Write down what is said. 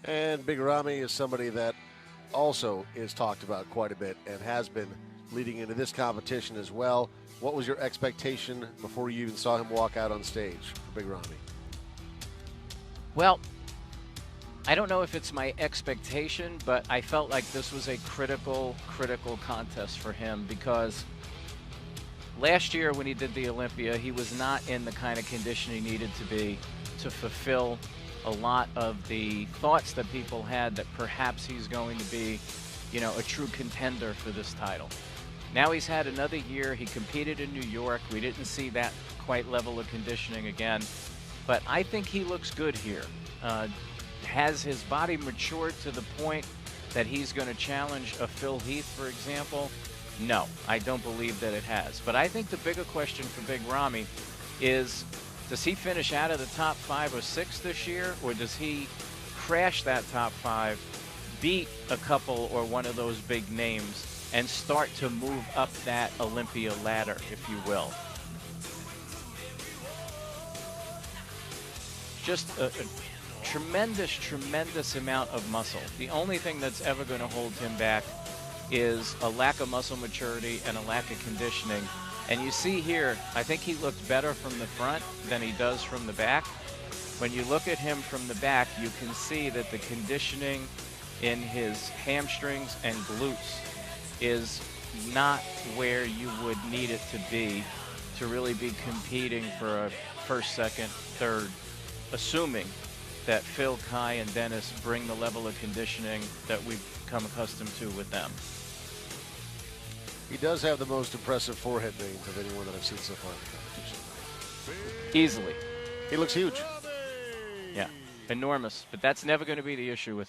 And Big Ramy is somebody that also is talked about quite a bit and has been leading into this competition as well. What was your expectation before you even saw him walk out on stage for Big Ramy? Well, I don't know if it's my expectation, but I felt like this was a critical contest for him because last year when he did the Olympia, he was not in the kind of condition he needed to be to fulfill a lot of the thoughts that people had that perhaps he's going to be, a true contender for this title. Now he's had another year. He competed in New York. We didn't see that quite level of conditioning again, but I think he looks good here. Has his body matured to the point that he's going to challenge a Phil Heath, for example? No, I don't believe that it has. But I think the bigger question for Big Ramy is, does he finish out of the top 5 or 6 this year, or does he crash that top 5, beat a couple or one of those big names, and start to move up that Olympia ladder, if you will? Just a tremendous amount of muscle. The only thing that's ever going to hold him back is a lack of muscle maturity and a lack of conditioning. And you see here, I think he looks better from the front than he does from the back. When you look at him from the back, you can see that the conditioning in his hamstrings and glutes is not where you would need it to be to really be competing for a first, second, third, assuming that Phil, Kai, and Dennis bring the level of conditioning that we've come accustomed to with them. He does have the most impressive forehead veins of anyone that I've seen so far in the competition. Easily. He looks huge. Yeah, enormous. But that's never going to be the issue with him.